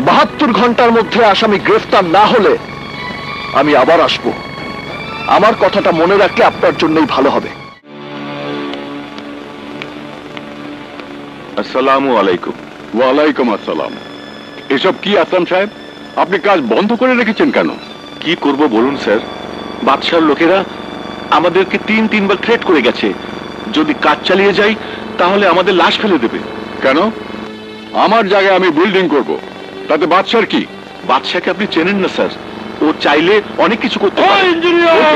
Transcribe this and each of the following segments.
72 ঘন্টার মধ্যে আসামি গ্রেফতার না হলে আমি আবার আসব। আমার কথাটা মনে রাখলে আপনার জন্যই ভালো হবে। আসসালামু আলাইকুম। ওয়ালাইকুম আসসালাম। এসব কি আসলাম সাহেব, আপনি কাজ বন্ধ করে রেখেছেন কেন? কি করব বলুন স্যার, বাদশার লোকেরা আমাদেরকে তিনবার থ্রেট করে গেছে, যদি কাজ চালিয়ে যাই তাহলে আমাদের লাশ ফেলে দেবে। কেন? আমার জায়গায় আমি বিল্ডিং করব, তাতে বাদশার কি? বাদশাকে আপনি চেনেন না স্যার, ও চাইলে অনেক কিছু করতে পারে।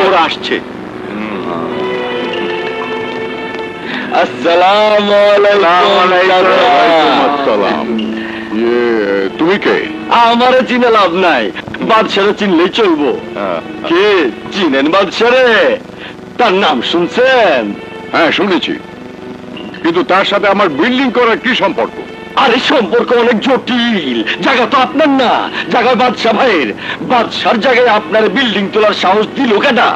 ওরা আসছে। আসসালামু আলাইকুম। তুমি কে? আমারে চিনে লাভ নাই, বাদশারে চিনলেই চলবো। কে চিনেন বাদশারে? তার নাম শুনছেন? হ্যাঁ শুনেছি, কিন্তু তার সাথে আমার বিল্ডিং করার কি সম্পর্ক? আরে সম্পর্ক অনেক জটিল। জায়গা তো আপনার না, জায়গা বাদশা ভাইয়ের। বাদশার জায়গায় আপনার বিল্ডিং তোলার সাহস দিল কেডা?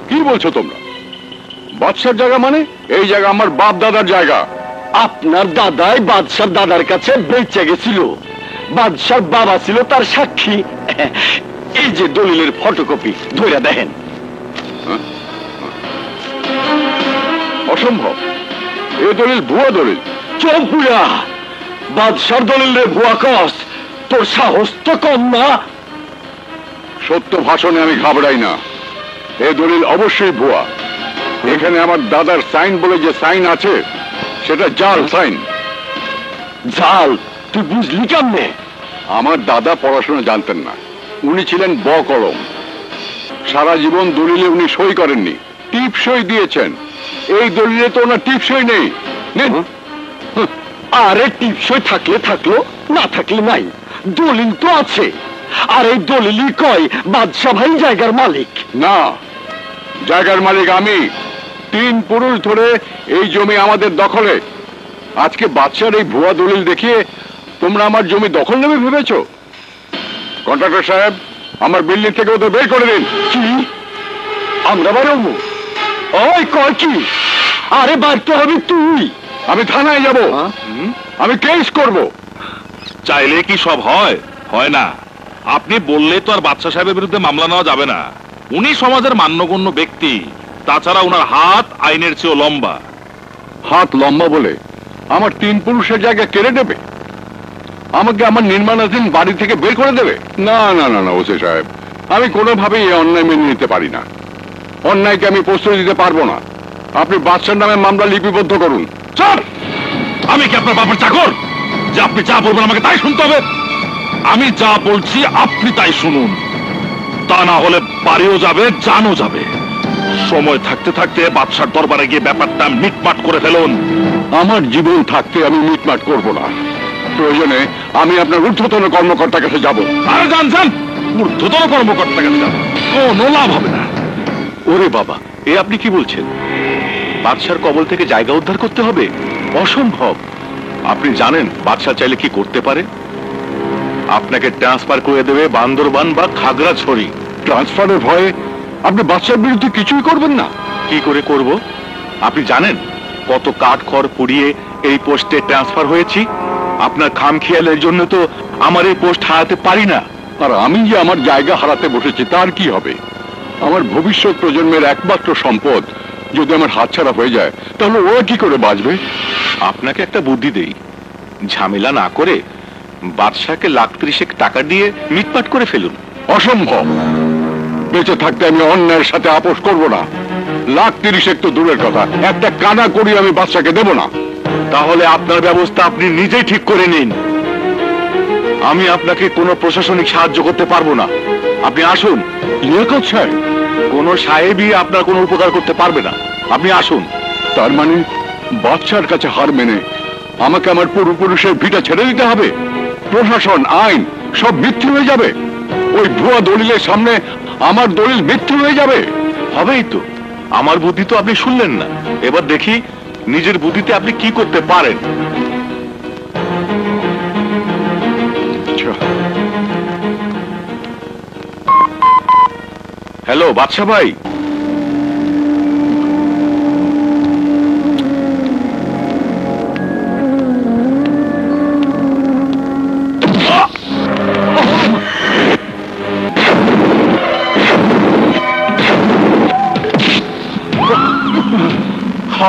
কি বলছো তোমরা? বাদশার জায়গা মানে? এই জায়গা আমার বাপ দাদার জায়গা। আপনার দাদাই বাদশার দাদার কাছে বেঁচে গেছিল, বাদশার বাবা ছিল তার সাক্ষী। এই যে দলিলের ফটোকপি, ধইরা দেখেন। অসম্ভব, এ দলিল ভুয়া দলিল। চোখ বুড়া, বাদশার দলিল রে ভুয়া কস? তোর সাহস তো কম না। সত্য ভাষণে আমি ঘাবড়াই না, এ দলিল অবশ্যই ভুয়া। এখানে আমার দাদার সাইন বলে যে সাইন আছে, সেটা জাল সাইন। জাল? তুই বুঝলি কেমনে? আমার দাদা পড়াশোনা জানতেন না, উনি ছিলেন ব কলম। সারা জীবন দলিলে উনি সই করেননি, টিপ সই দিয়েছেন। এই দলিলে তো ওনার টিপ সই নেই। আরে টিপসই থাকলে থাকলো, না থাকলে নাই, দলিল তো আছে। আর এই দলিলই কয় বাদশা ভাই জায়গার মালিক। না, জায়গার মালিক আমি। 3 পুরুষ ধরে এই জমি আমাদের দখলে। আজকে বাদশার এই ভুয়া দলিল দেখিয়ে তোমরা আমার জমি দখল নেবে ভেবেছো? কন্ট্রাক্টর সাহেব, আমার বিল্ডিং থেকে ওদের বের করে দিন। কি? আমরা বেরোবো? ওই কয় কি? আরে বাড়তে হবে তুই। আমি থানায় যাব, আমি কেস করব। চাইলে কি সব হয়? হয় না। আপনি বললে তো আর বাদশা সাহেবের বিরুদ্ধে মামলা নেওয়া যাবে না। উনি সমাজের মান্যগণ্য ব্যক্তি, তাছাড়া ওনার হাত আইনের চেয়েও লম্বা। হাত লম্বা বলে আমার 3 পুরুষের জায়গা কেড়ে নেবে? আমাকে আমার নির্মাণাধীন বাড়ি থেকে বের করে দেবে? না না না না ওসি সাহেব, আমি কোনোভাবেই এই অন্যায় মেনে নিতে পারি না। অন্যায়কে আমি প্রশ্রয় দিতে পারবো না। আপনি বাদশার নামে মামলা লিপিবদ্ধ করুন। স্যার, আমি কি আপনার বাবার চাকর যে আপনি যা বলবেন আমাকে তাই শুনতে হবে? আমি যা বলছি আপনি তাই শুনুন, তা না হলে বাড়িও যাবে, জানও যাবে। সময় থাকতে থাকতে বাদশার দরবারে গিয়ে ব্যাপারটা মিটমাট করে ফেলুন। আমার জীবন থাকতে আমি মিটমাট করব না। প্রয়োজনে আমি আপনার ঊর্ধ্বতন কর্মকর্তার কাছে যাব। আরে যান যান, ঊর্ধ্বতন কর্মকর্তার কাছে যান, কোনো লাভ হবে না। ওরে বাবা, এ আপনি কি বলছেন? বাদশার কবল থেকে জায়গা উদ্ধার করতে হবে? অসম্ভব। আপনি জানেন বাদশা চাইলে কি করতে পারে? আপনাকে ট্রান্সফার করে দেবে বান্দরবান বা খাগড়াছড়ি। ট্রান্সফারের ভয়ে আপনি বাদশার বিরুদ্ধে কিছুই করবেন না? কি করে করব? আপনি জানেন কত কাঠ খড় পুড়িয়ে এই পোস্টে ট্রান্সফার হয়েছি? আপনার খামখেয়ালের জন্য তো আমার এই পোস্ট হারাতে পারি না। আর আমি যে আমার জায়গা হারাতে বসেছি তার কি হবে? আমার ভবিষ্যৎ প্রজন্মের একমাত্র সম্পদ যদি আমার হাতছাড়া হয়ে যায়, তাহলে ওরা কি করে বাঁচবে? আপনাকে একটা বুদ্ধি দেই, ঝামেলা না করে বাদশাকে 1,30,000 টাকা দিয়ে মিটমাট করে ফেলুন। অসম্ভব। বেঁচে থাকতে আমি অন্যায়ের সাথে আপোষ করব না। 1,30,000 তো দূরের কথা, একটা কানা করি আমি বাদশাকে দেব না। তাহলে আপনার ব্যবস্থা আপনি নিজেই ঠিক করে নিন। আমি আপনাকে কোনো প্রশাসনিক সাহায্য করতে পারবো না। আপনি আসুন। লিয়াকত সাহেব? কোন সাহেবই আপনার কোনো উপকার করতে পারবে না। আপনি আসুন। তার মানে বাদশার কাছে হার মেনে আমাকে আমার পূর্বপুরুষের ভিটা ছেড়ে দিতে হবে? প্রশাসন, আইন সব মিথ্যে হয়ে যাবে? ওই ভুয়া দলিলের সামনে আমার দলিল মিথ্যে হয়ে যাবে? হবেই তো। আমার বুদ্ধি তো আপনি শুনলেন না, এবার দেখি নিজের বুদ্ধিতে আপনি কি করতে পারেন। হ্যালো বাদশা ভাই।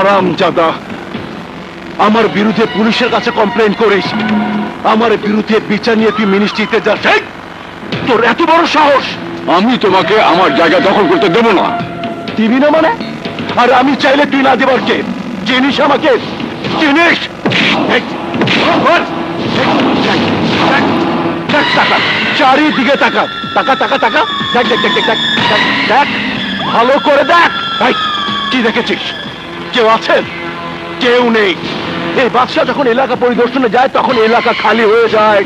হারামজাদা, আমার বিরুদ্ধে পুলিশের কাছে কমপ্লেন করিস, আমার বিরুদ্ধে বিচার নিয়ে তুই মিনিস্ট্রিতে যাস? এই, তোর এত বড় সাহস! আমি তোমাকে আমার জায়গা দখল করতে দেব না। দিবি না মানে? আর আমি চাইলে তুই না দেবার কে? চিনিস আমাকে? চিনিস? এই, ওঠ! দেখ, টাকা চারিদিকে, টাকা টাকা টাকা টাকা, দেখ দেখ দেখ দেখ দেখ দেখ, দেখ ভালো করে দেখ। ভাই, কি দেখেছিস? কেউ আছেন? কেউ নেই। এই বাদশা যখন এলাকা পরিদর্শনে যায় তখন এলাকা খালি হয়ে যায়,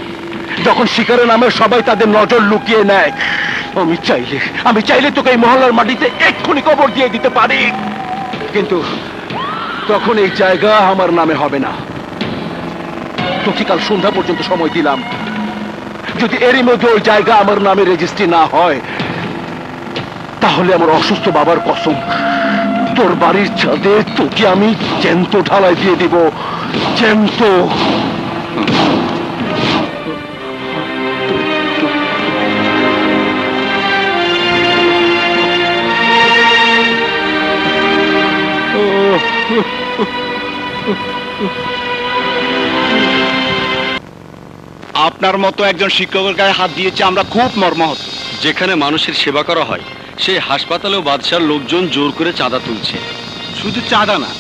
যখন শিকারের নামে সবাই তাদের নজর লুকিয়ে নেয়। আমি চাইলে তোকে এই মহল্লার মাটিতে এক্ষুনি কবর দিয়ে দিতে পারি, কিন্তু তখন এই জায়গা আমার নামে হবে না। তোকে কাল সন্ধ্যা পর্যন্ত সময় দিলাম, যদি এরই মধ্যে ওই জায়গা আমার নামে রেজিস্ট্রি না হয়, তাহলে আমার অসুস্থ বাবার কসম, তোর বাড়ির ছাদে তোকে আমি জ্যান্ত ঢালাই দিয়ে দিব, জ্যান্ত। আপনার মতো একজন শিক্ষকের গায়ে হাত দিয়েছে আমরা খুব মর্মাহত। যেখানে মানুষের সেবা করা হয় সেই হাসপাতালেও বাদশার লোকজন জোর করে চাঁদা তুলছে। শুধু চাঁদা না,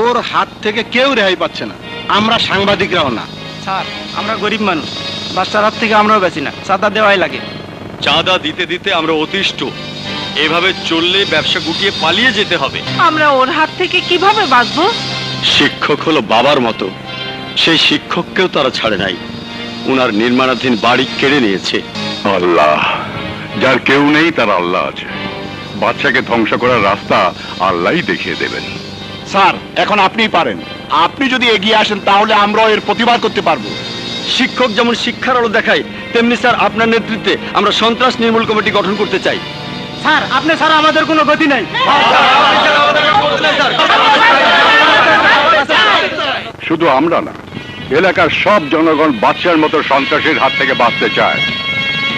ওর হাত থেকে কেউ রেহাই পাচ্ছে না, আমরা সাংবাদিকরাও না। স্যার, আমরা গরিব মানুষ, বাচ্চার হাত থেকে আমরাও বেশি না, চাঁদা দেওয়াই লাগে। চাঁদা দিতে দিতে আমরা অতিষ্ঠ, এভাবে চললে ব্যবসা গুটিয়ে পালিয়ে যেতে হবে। আমরা ওর হাত থেকে কিভাবে বাঁচবো? শিক্ষক হলো বাবার মতো, সেই শিক্ষককেও তারা ছাড়ে নাই, উনার নির্মাণাধীন বাড়ি কেড়ে নিয়েছে। আল্লাহ, যার কেউ নেই তার আল্লাহ আছে। বাচ্চাকে ধ্বংস করার রাস্তা আল্লাহই দেখিয়ে দেবেন। স্যার, এখন আপনিই পারেন, আপনি যদি এগিয়ে আসেন তাহলে আমরাও এর প্রতিবাদ করতে পারবো। শিক্ষক যেমন শিক্ষার আলো দেখায়, তেমনি স্যার আপনার নেতৃত্বে আমরা সন্ত্রাস নির্মূল কমিটি গঠন করতে চাই। স্যার, আপনি ছাড়া আমাদের কোনো গতি নাই। শুধু আমরা না, এলাকার সব জনগণ বাদশার মতো সন্ত্রাসীর হাত থেকে বাঁচতে চায়।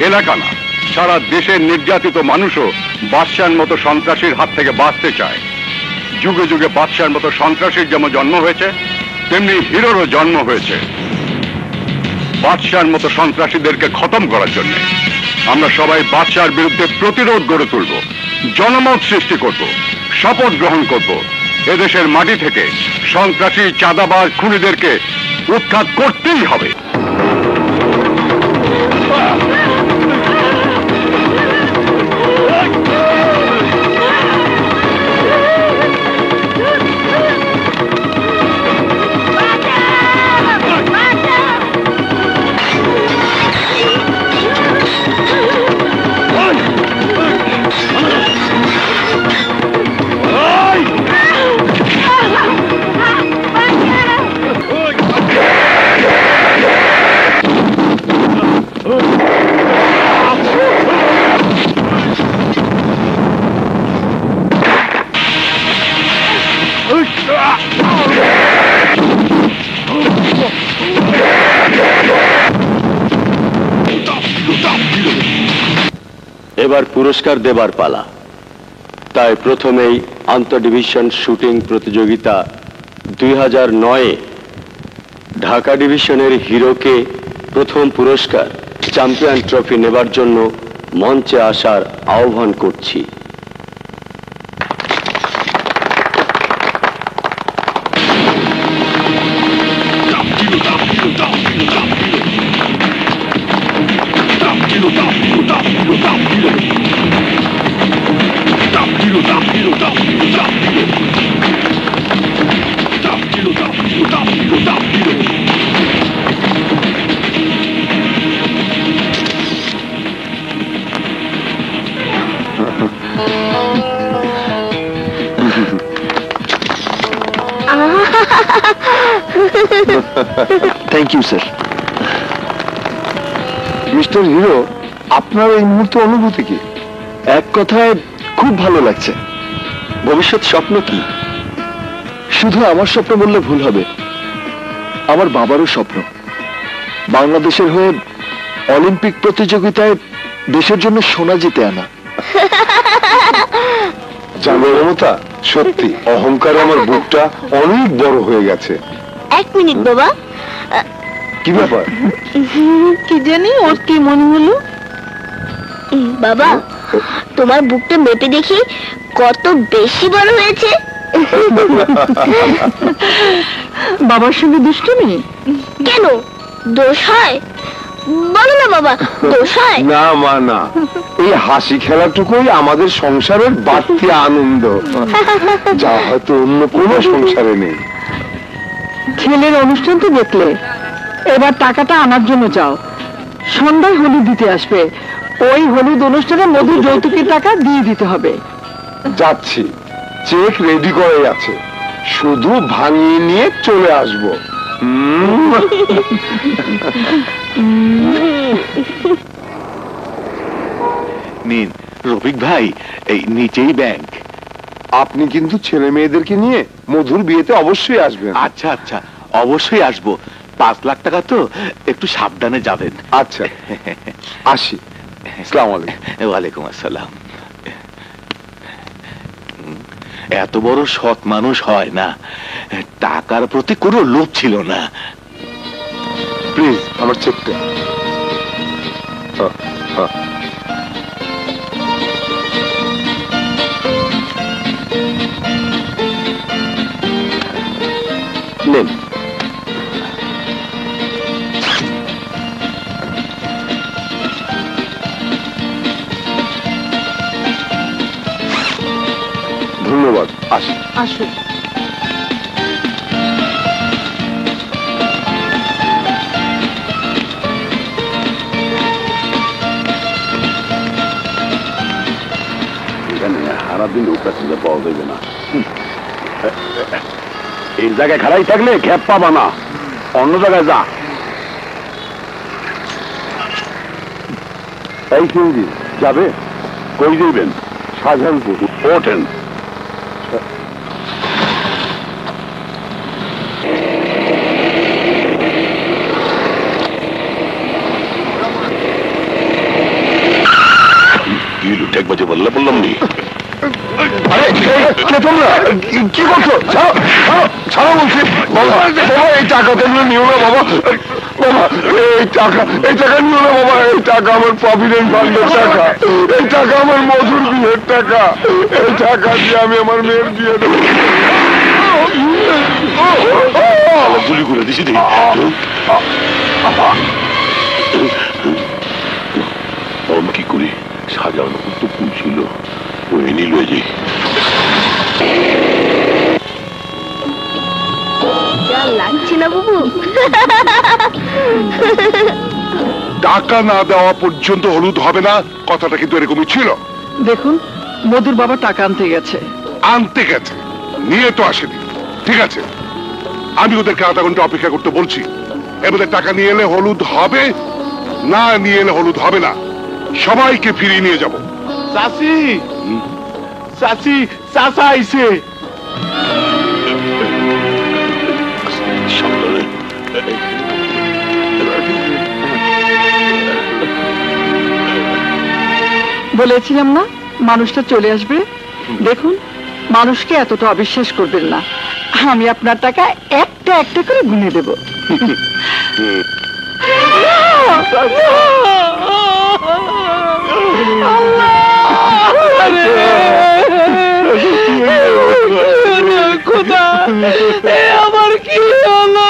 এলাকা না, সারা দেশের নির্যাতিত মানুষও বাদশার মতো সন্ত্রাসীর হাত থেকে বাঁচতে চায়। যুগে যুগে বাদশার মতো সন্ত্রাসীর যেমন জন্ম হয়েছে, তেমনি হিরোরও জন্ম হয়েছে। বাদশার মতো সন্ত্রাসীদেরকে খতম করার জন্য আমরা সবাই বাদশার বিরুদ্ধে প্রতিরোধ গড়ে তুলব, জনমত সৃষ্টি করব, শপথ গ্রহণ করব। এদেশের মাটি থেকে সন্ত্রাসী, চাঁদাবাজ, খুনিদেরকে উৎখাত করতেই হবে। এবার পুরস্কার দেবার পালা। তাই প্রথমেই আন্তঃডিভিশন শুটিং প্রতিযোগিতা 2009-এ ঢাকা ডিভিশনের হিরোকে প্রথম পুরস্কার চ্যাম্পিয়ন ট্রফি নেবার জন্য মঞ্চে আসার আহ্বান করছি। Thank you sir. Mister hero, আপনার এই মুহূর্তে অনুভূতি কি? এক কথায় খুব ভালো লাগছে। ভবিষ্যৎ স্বপ্ন কি? শুধু আমার স্বপ্ন বললে ভুল হবে, আমার বাবারও স্বপ্ন বাংলাদেশের হয়ে অলিম্পিক প্রতিযোগিতায় দেশের জন্য সোনা জিতে আনা। জানো মমতা, সত্যি অহংকারে আমার বুকটা অনেক বড় হয়ে গেছে। 1 মিনিট বাবা। কি ব্যাপার? কি জানি ওর কি মনে হলো। বাবা, তোমার বুকটা মেপে দেখি কত বেশি বড় হয়েছে। বাবার সঙ্গে দুষ্টুমি? কেন, দোষ হয়? বলো না বাবা, দোষ হয়? না মা না, এই হাসি খেলাটুকুই আমাদের সংসারের বাড়তি আনন্দ, যা হয়তো অন্য কোনো সংসারে নেই। ছেলের অনুষ্ঠান তো দেখলে, এবার টাকাটা আনার জন্য যাও। সন্ধ্যায় হলুদ দিতে আসবে, ওই হলুদ অনুষ্ঠানে মধুর যৌতুকের টাকা দিয়ে দিতে হবে। যাচ্ছি, চেক রেডি করে আছে, শুধু ভাঙিয়ে নিয়ে চলে আসবো। নিন রফিক ভাই, এই নিচেই ব্যাংক। আপনি কিন্তু ছেলে মেয়েদেরকে নিয়ে মধুর বিয়েতে অবশ্যই আসবেন। আচ্ছা আচ্ছা, অবশ্যই আসবো। 5 লাখ টাকা তো, একটু সাবধানে যাবেন। আচ্ছা, আসি। আসসালামু আলাইকুম। ওয়ালাইকুম আসসালাম। এত বড় সৎ মানুষ হয় না, টাকার প্রতি কোনো লোভ ছিল না। প্লিজ আমার চেকটা। নেন। ধন্যবাদ, আসি। আসুন। সারাদিন প্যাসেঞ্জার পাওয়া যাবে না। এই জায়গায় খাড়াই থাকলে ক্যাব পাবা না, অন্য জায়গায় যা। এই সঙ্গী যাবে? কই যাইবেন? শাহজাহানপুর। ওঠেন। ঠেক বাজে বললাম নি। আরে কে তোমরা? কি করছো? ছাড়ো, ছাড়ো, ছাড়ো বলছি। বাবা, বাবা, এই টাকা তোমরা নিও না বাবা। বাবা, এই টাকা নিও না বাবা। এই টাকা আমার প্রভিডেন্ট ফান্ডের টাকা, এই টাকা আমার মধুর বিয়ের টাকা, এই টাকা দিয়ে আমি আমার মেয়ের বিয়ে দেবো। গুলি করে দিছি। আমি কি করি? সাজানো তো ফুল ছিল, ওই নিল যে। যা লাগছে না বাবু। টাকা না দেওয়া পর্যন্ত হলুদ হবে না, কথাটা কিন্তু এরকমই ছিল। দেখুন, মধুর বাবা টাকা আনতে গেছে। আনতে গেছে, নিয়ে তো আসেনি। ঠিক আছে, আমি ওদেরকে আধা ঘন্টা অপেক্ষা করতে বলছি। এর মধ্যে টাকা নিয়ে এলে হলুদ হবে, না নিয়ে এলে হলুদ হবে না। সবাইকে ফিরিয়ে নিয়ে যাব। চাচি, চাচি, চাচা আইছে। সাবধানে। বলেছিলাম না মানুষটা চলে আসবে। দেখুন, মানুষকে এতটা অবিশ্বাস করবেন না। আমি আপনার টাকা একটা একটা করে গুনে দেব। খোদা, আমার কি হলো?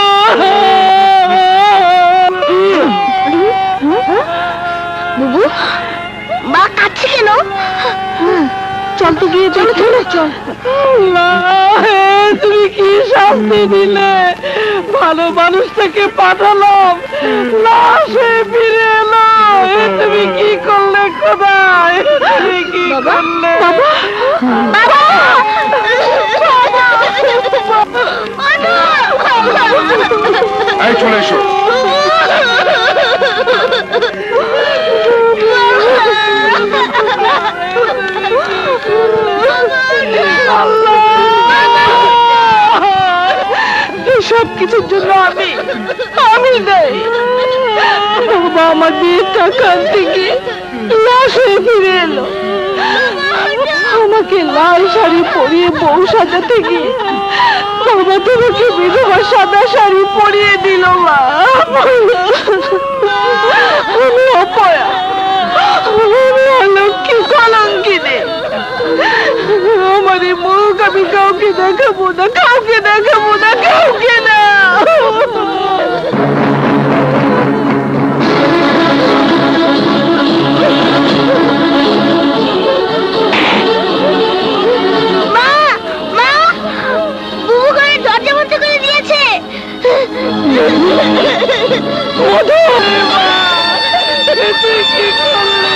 বুবু, মা কাঁদছে কেন? চল তো গিয়ে, চলো চলো চল। তুমি কি শান্তি দিলে? ভালো মানুষটাকে পাঠালাম, লাশে ফিরে এলো। তুমি কি করলে খোদা? তুমি কি করলে? বাবা, এই চলে এসো। সব কিছুর জন্য আমি দেই। বাবা আমার বিয়ের টাকা থেকে লাশ হয়ে ফিরে এলো। আমাকে লাল শাড়ি পরিয়ে বউ সাজাতে গিয়ে বাবা তোমাকে বিধবা সাদা শাড়ি পরিয়ে দিল মা। আমি অপয়া, আমি অলক্ষী কলঙ্কিনী। আমার এই মুখ আমি কাউকে দেখাবো না, কাউকে দেখাবো না, কাউকে না। মা, মা, বুবু ঘরের দরজা বন্ধ করে দিয়েছে। তুই কি করলি?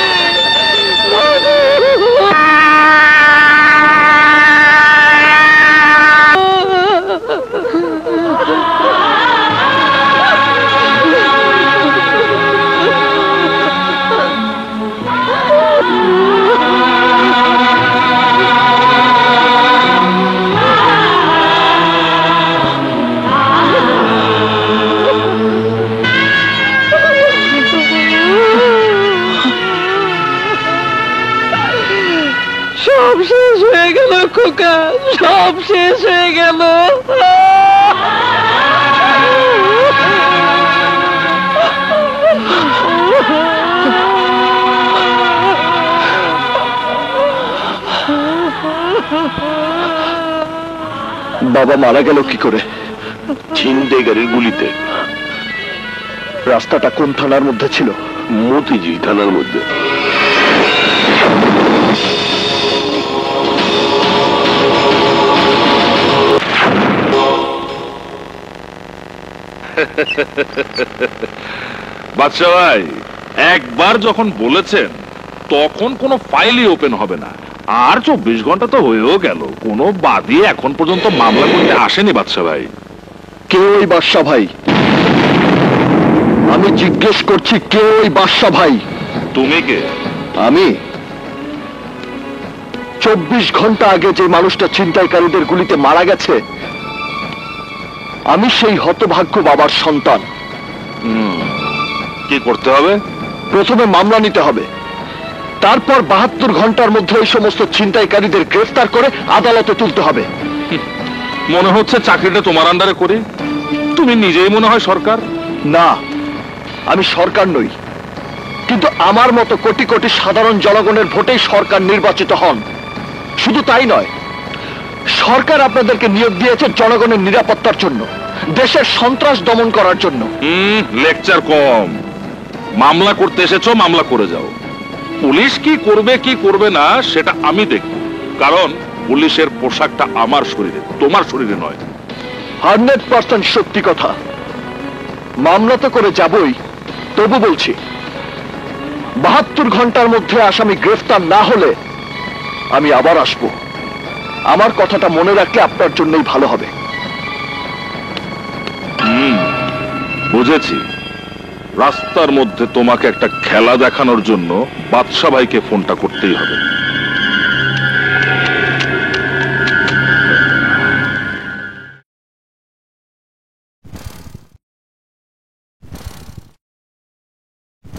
সব শেষ হয়ে গেল খোকা, সব শেষ হয়ে গেল। বাবা মারা গেল কি করে? ছিনতাইকারীর গুলিতে। রাস্তাটা কোন থানার মধ্যে ছিল? মতিঝিল থানার মধ্যে। বাদশা ভাই, একবার যখন বলেছেন তখন কোনো ফাইলই ওপেন হবে না। আর 24 ঘন্টা তো হয়েও গেল, কোনো বাদী এখন পর্যন্ত মামলা করতে আসেনি বাদশা ভাই। কে ওই বাদশা ভাই? আমি জিজ্ঞেস করছি, কে ওই বাদশা ভাই? তুমি কে? আমি 24 ঘন্টা আগে যে মানুষটা ছিনতাইকারীদের গুলিতে মারা গেছে, আমি সেই হতভাগ্য বাবার সন্তান। কি করতে হবে? প্রথমে মামলা নিতে হবে, তারপর 72 ঘন্টার মধ্যে ওই সমস্ত ছিনতাইকারীদের গ্রেফতার করে আদালতে তুলতে হবে। মনে হচ্ছে চাকরিটা তোমার আন্ডারে করি। তুমি নিজেই মনে হয় সরকার। না, আমি সরকার নই, কিন্তু আমার মতো কোটি কোটি সাধারণ জনগণের ভোটেই সরকার নির্বাচিত হন। শুধু তাই নয়, সরকার আপনাদেরকে নিয়োগ দিয়েছে জনগণের নিরাপত্তার জন্য, দেশের সন্ত্রাস দমন করার জন্য। লেকচার কম। মামলা করতে এসেছো, মামলা করে যাও। পুলিশ কি করবে কি করবে না সেটা আমি দেখব, কারণ পুলিশের পোশাকটা আমার শরীরে, তোমার শরীরে নয়। 100% সত্যি কথা। মামলা তো করে যাবই, তবু বলছি 72 ঘন্টার মধ্যে আসামি গ্রেফতার না হলে আমি আবার আসব। আমার কথাটা মনে রাখলে আপনার জন্যই ভালো হবে। বুঝেছি। রাস্তার মধ্যে তোমাকে একটা খেলা দেখানোর জন্য বাদশা ভাইকে ফোনটা করতেই হবে।